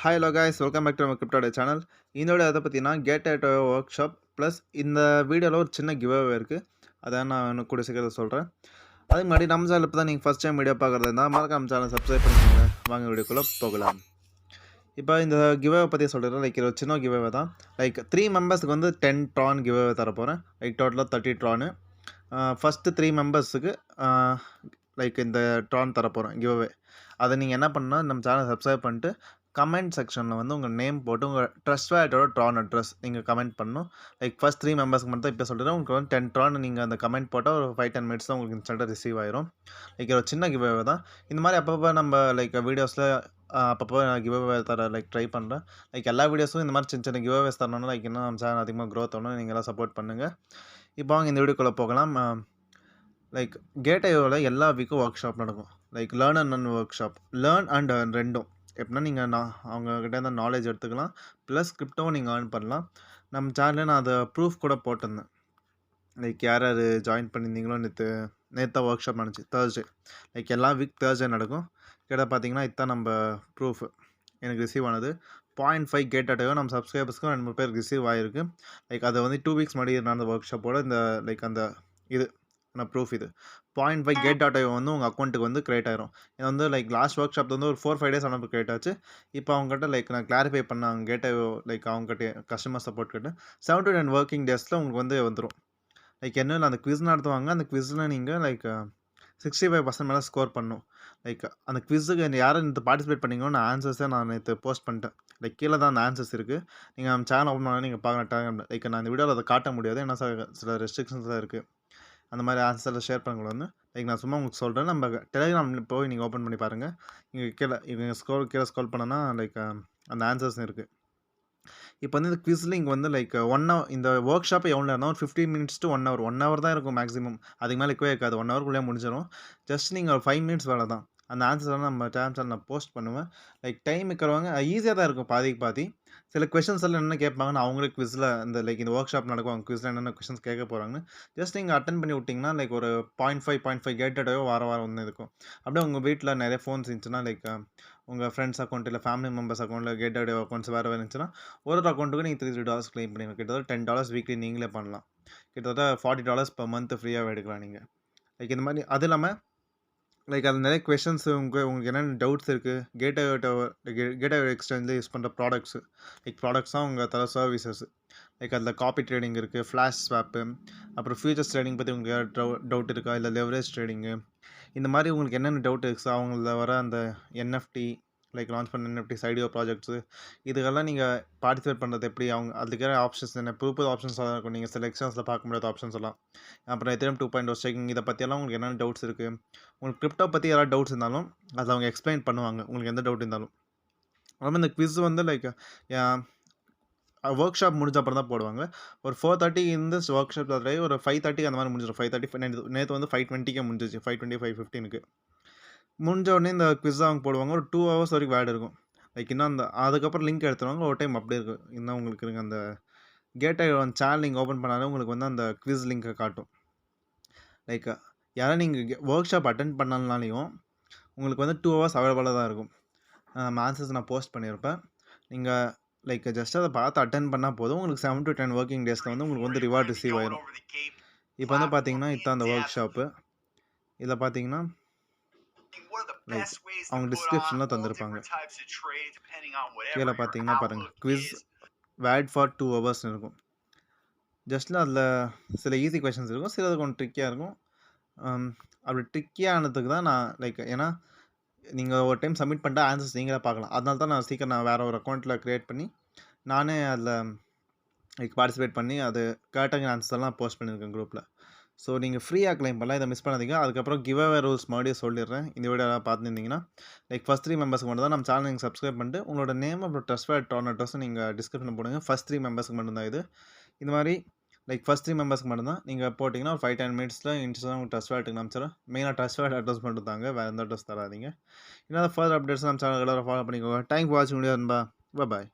Hi hello guys, welcome back to our crypto channel. இதோட எதை பற்றினா cat at workshop plus இந்த வீடியோவில் ஒரு சின்ன கிவ் அவே இருக்குது. அதான் நான் கூட சீக்கிரத்தை சொல்கிறேன். அதுக்கு முன்னாடி நம்ம சேனல் இப்போ தான் நீங்கள் ஃபஸ்ட் டைம் வீடியோ பார்க்குறது இருந்தால் மறக்காம சேனல் சப்ஸ்கிரைப் பண்ணிக்கோங்க. வாங்க வீடியோக்குள்ளே போகலாம். இப்போ இந்த கிவ் அவே பற்றி சொல்கிறேன். லைக் ஒரு சின்ன கிவ் அவே தான். லைக் 3 மெம்பர்ஸுக்கு வந்து 10 ட்ரான் கிவ் அவே தரப்போகிறேன். லைக் டோட்டலாக 30 ட்ரானு. ஃபஸ்ட்டு 3 மெம்பர்ஸுக்கு லைக் இந்த ட்ரான் தரப்போகிறேன் கிவ் அவே. அதை நீங்கள் என்ன பண்ணால் நம்ம சேனல் சப்ஸ்கிரைப் பண்ணிட்டு கமெண்ட் செக்ஷனில் வந்து உங்கள் நேம் போட்டு உங்கள் ட்ரஸ்ட் வேலட்டோட ட்ரான் அட்ரஸ் நீங்கள் கமெண்ட் பண்ணணும். லைக் ஃபஸ்ட் 3 மெம்பர்ஸ்க்கு மட்டும் இப்போ சொல்கிறேன். உங்களுக்கு வந்து 10 ட்ரான் நீங்கள் அந்த கமெண்ட் போட்டால் ஒரு 5-10 மினிட்ஸ் தான் உங்களுக்கு இன்ஸ்டன்ட்டாக ரிசீவ் ஆயிரும். லைக் ஒரு சின்ன கிவ் அவே தான். இந்த மாதிரி அப்பப்போ நம்ம லைக் வீடியோஸில் அப்பப்போ நான் கிவ் அவே தர லைக் ட்ரை பண்ணுறேன். லைக் எல்லா வீடியோஸும் இந்த மாதிரி சின்ன சின்ன கிவ் அவேஸ் தரணும்னா லைக் இன்னும் நம்ம சேனல் அதிகமாக க்ரோத் ஆகணும். நீங்கள் எல்லாம் சப்போர்ட் பண்ணுங்கள். இப்போ வாங்க இந்த வீடியோக்குள்ளே போகலாம். லைக் கேட்ஐயோவில் எல்லா வீக்கும் ஒர்க் ஷாப் நடக்கும். Like learn and and work shop. Learn and ரெண்டும் எப்படின்னா நீங்கள் அவங்கக்கிட்ட இருந்து நாலேஜ் எடுத்துக்கலாம், ப்ளஸ் கிரிப்டோவும் நீங்கள் ஏர்ன் பண்ணலாம். நம்ம சேனலில் நான் அதை ப்ரூஃப் கூட போட்டிருந்தேன். லைக் யார் யார் ஜாயின் பண்ணியிருந்தீங்களோ நேற்று ஒர்க் ஷாப் நடந்துச்சு தேர்ஸ்டே. லைக் எல்லா வீக் தேர்ஸ்டே நடக்கும். கிட்ட பார்த்தீங்கன்னா இதுதான் நம்ம ப்ரூஃப் எனக்கு ரிசீவ் ஆனது. 0.5 கேட் அட்டையோ நம்ம சப்ஸ்கிரைபர்ஸ்க்கும் 2-3 பேருக்கு ரிசீவ் ஆகிருக்கு. லைக் அதை வந்து 2 வீக்ஸ் முன்னாடி நடந்த ஒர்க் ஷாப்போட இந்த லைக் அந்த இது ப்ரூஃப் இது 0.5 கேட் டாட் வந்து உங்கள் அக்கௌண்ட்டுக்கு வந்து கிரியேட் ஆயிரும். இது வந்து லைக் லாஸ்ட் ஒர்க் ஷாப் வந்து ஒரு 4-5 டேஸ் ஆனால் கிரியேட் ஆச்சு. இப்போ அவங்ககிட்ட லைக் நான் கிளாரிஃபை பண்ண கேட் லைக் அவங்ககிட்ட கஸ்டமர் சப்போர்ட் கிட்ட 7 to 10 ஒர்க்கிங் டேஸில் உங்களுக்கு வந்து வந்துடும். லைக் என்ன அந்த குவிஸ் நடத்துவாங்க. அந்த குவிஸில் நீங்கள் லைக் 65% மேலே ஸ்கோர் பண்ணணும். லைக் அந்த குவிஸுக்கு யாரும் இந்த பார்ட்டிசிபேட் பண்ணிங்களோ நான் ஆன்சர்ஸை நான் நேற்று போஸ்ட் பண்ணிட்டேன். லைக் கீழே தான் அந்த ஆன்சர்ஸ் இருக்குது. நீங்கள் நம்ம சேனல் ஓப்பன் பண்ணால் நீங்கள் பார்க்கலாம். லைக் நான் இந்த வீடியோவில் அதை காட்ட முடியாது, ஏன்னா சில ரெஸ்ட்ரிக்ஷன்ஸ் தான் இருக்குது. அந்த மாதிரி ஆன்சரில் ஷேர் பண்ணக்கூடாது. லைக் நான் சும்மா உங்களுக்கு சொல்கிறேன். நம்ம டெலிகிராம் போய் நீங்கள் ஓப்பன் பண்ணி பாருங்கள். நீங்கள் கீழே ஸ்க்ரோல் பண்ணனா லைக் அந்த ஆன்சர்ஸ் இருக்குது. இப்போ வந்து இந்த குவிஸில் இங்கே வந்து லைக் 1 hour இந்த ஒர்க் ஷாப்பை எவ்வளோ இருந்தால் ஒரு 15 மினிட்ஸ் to 1 hour 1 hour தான் இருக்கும் மேக்ஸிமம். அதுக்கு மேலே இருக்கவே இருக்காது. 1 hourக்குள்ளே முடிஞ்சிடும். ஜஸ்ட் நீங்கள் ஒரு 5 மினிட்ஸ் வேலை தான். அந்த ஆன்சர்லாம் நம்ம சேனல் நான் போஸ்ட் பண்ணுவேன். லைக் டைம் இருக்கிறவங்க ஈஸியாக தான் இருக்கும் பாதிக்கு பாதி. சில கொஷின்ஸ் எல்லாம் என்ன கேட்பாங்கன்னா அவங்களே குவிஸில் இந்த லைக் இந்த ஒர்க் ஷாப் நடக்கும். அவங்க குவிஸில் என்னென்ன கொஷின்ஸ் கேட்க போகிறாங்கன்னு ஜஸ்ட் நீங்கள் அட்டன் பண்ணி விட்டிங்கன்னா லைக் ஒரு 0.5 கேட் அட்டையோ வாரம் வந்து இருக்கும். அப்படியே உங்கள் வீட்டில் நிறைய ஃபோன்ஸ் இருந்துச்சுன்னா லைக் உங்கள் ஃப்ரெண்ட்ஸ் அக்கௌண்ட் இல்லை ஃபேமிலி மெம்பர்ஸ் அக்கௌண்ட்டில் கேட் அடே அக்கௌண்ட்ஸ் வேறு இருந்துச்சுன்னா ஒரு அக்கௌண்ட்டுக்கு நீங்கள் $3 க்ளைம் பண்ணிடுங்க. கிட்டத்தட்ட $10 வீக்லி நீங்களே பண்ணலாம். கிட்டத்தட்ட $40 per month ஃப்ரீயாக எடுக்கலாம் நீங்கள். லைக் இந்த மாதிரி அது இல்லாமல் லைக் அது நிறைய கொஷின்ஸ் உங்களுக்கு என்னென்ன டவுட்ஸ் இருக்குது. கேட்அவே எக்ஸ்சேஞ்சில் யூஸ் பண்ணுற ப்ராடக்ட்ஸு லைக் ப்ராடக்ட்ஸ் தான் உங்கள் தர சர்வீசஸ். லைக் அதில் காப்பி ட்ரேடிங் இருக்குது, ஃப்ளாஷ் ஸ்வாப்பு, அப்புறம் ஃபியூச்சர்ஸ் ட்ரேடிங் பற்றி உங்களுக்கு டவுட் இருக்கா, இல்லை லெவரேஜ் ட்ரேடிங்கு, இந்த மாதிரி உங்களுக்கு என்னென்ன டவுட் இருக்குது. அவங்கள வர அந்த என்எஃப்டி லைக் லான்ச் பண்ண என்எஃப்டிஸ் ஐடியோ ப்ராஜெக்ட்ஸு இதுக்கெல்லாம் நீங்கள் பார்ட்டிசிபேட் பண்ணுறது எப்படி, அவங்க அதுக்கான ஆப்ஷன்ஸ் என்ன புது ஆப்ஷன்ஸாக இருக்கும். நீங்கள் செலெக்ஷன்ஸில் பார்க்க முடியாத ஆப்ஷன்ஸ் எல்லாம். அப்புறம் எத்திரம் 2.0 ஸ்டேக்கிங் இதை பற்றியெல்லாம் உங்களுக்கு என்னென்ன டவுட்ஸ் இருக்குது. உங்களுக்கு கிரிப்டோ பற்றி யாராவது டவுட்ஸ் இருந்தாலும் அதில் அவங்க எக்ஸ்பிளைன் பண்ணுவாங்க உங்களுக்கு எந்த டவுட் இருந்தாலும். அதுமாதிரி இந்த குவிஸ் வந்து லைக் ஒர்க் ஷாப் முடிஞ்ச அப்புறம் தான் போடுவாங்க. ஒரு 4:30 இந்த ஒர்க் ஷாப் ஒரு 5:30 அந்த மாதிரி முடிஞ்சிடும். 5:30 நேற்று வந்து 5:20 முடிஞ்சிச்சு. 5:20 5:15 முடிஞ்ச உடனே இந்த குவிஸ் அவங்க போடுவாங்க. ஒரு 2 hours வரைக்கும் வேட் இருக்கும். லைக் இன்னும் அதுக்கப்புறம் லிங்க் எடுத்துருவாங்க. ஒரு டைம் அப்படியே இருக்கும். இன்னும் உங்களுக்கு இருங்க அந்த கேட் சேனல் நீங்கள் ஓப்பன் பண்ணாலே உங்களுக்கு வந்து அந்த குவிஸ் லிங்கை காட்டும். லைக் யாராவது நீங்கள் ஒர்க் ஷாப் அட்டென்ட் பண்ணலனாலையும் உங்களுக்கு வந்து 2 hours அவைலபிளாக தான் இருக்கும். ஆன்சர்ஸ் நான் போஸ்ட் பண்ணியிருப்பேன். நீங்கள் லைக் ஜஸ்ட் அதை பார்த்து அட்டென்ட் பண்ணால் போதும். உங்களுக்கு 7 to 10 ஒர்க்கிங் டேஸில் வந்து உங்களுக்கு வந்து ரிவார்ட் ரிசீவ் ஆயிடும். இப்போ வந்து பார்த்தீங்கன்னா இதுதான் அந்த ஒர்க் ஷாப்பு. இதில் பார்த்தீங்கன்னா லைக் அவங்க டிஸ்கிரிப்ஷனில் தந்திருப்பாங்க. கீழே பார்த்தீங்கன்னா பாருங்கள் குவிஸ் வேட் ஃபார் 2 hours இருக்கும். ஜஸ்ட்டில் அதில் சில ஈஸி கொஷின்ஸ் இருக்கும், சிலது கொஞ்சம் ட்ரிக்கியாக இருக்கும். அப்படி ட்ரிக்கியானதுக்கு தான் நான் லைக் ஏன்னா நீங்கள் ஒரு டைம் சப்மிட் பண்ணிட்டு ஆன்சர்ஸ் நீங்களே பார்க்கலாம். அதனால தான் நான் சீக்கிரம் நான் வேறு ஒரு அக்கௌண்ட்டில் க்ரியேட் பண்ணி நானே அதில் லைக் பார்ட்டிசிபேட் பண்ணி அது கரெக்டாக ஆன்சர்ஸ் எல்லாம் போஸ்ட் பண்ணியிருக்கேன் குரூப்பில். ஸோ நீங்கள் ஃப்ரீயாக க்ளைம் பண்ணலாம். இதை மிஸ் பண்ணாதீங்க. அதுக்கப்புறம் கிவ் அவே ரூல்ஸ் மறுபடியும் சொல்லிடுறேன். இந்த வீடியோ பார்த்துருந்தீங்கன்னா லைக் ஃபஸ்ட் 3 மெம்பர்ஸ்க்கு மட்டும் தான் நம்ம சேனல் நீங்கள் சப்ஸ்கிரைப் பண்ணிட்டு உங்களோட நேம் அப்புறம் ட்ரஸ்ட் வேட் ட்ரான் அட்ரஸும் நீங்கள் டிஸ்கிரிப்ஷனில் போடுங்க. ஃபஸ்ட் 3 மெம்பர்ஸ்க்கு மட்டும்தான் இது. இந்த மாதிரி லைக் ஃபஸ்ட் 3 மெம்பர்ஸ்க்கு மட்டும்தான் நீங்கள் போட்டிங்கன்னா ஒரு 5-10 மினிட்ஸில் இன்ஸ்டாக உங்களுக்கு ட்ரஸ்ட் வேட்டுக்கு அனுப்பிச்சிடும். மெயினாக ட்ரஸ்ட் வேட் அட்ரஸ் மட்டும் தாங்க, வேறு எந்த அட்ரஸ் தராதிங்க. இன்னும் ஃபர்தர் அப்டேட்ஸ் நம்ம சேனல் ஃபாலோ பண்ணிக்கோங்க. தேங்க் ஃபார் வாட்சிங் வீடியோ நண்பா. பாய்.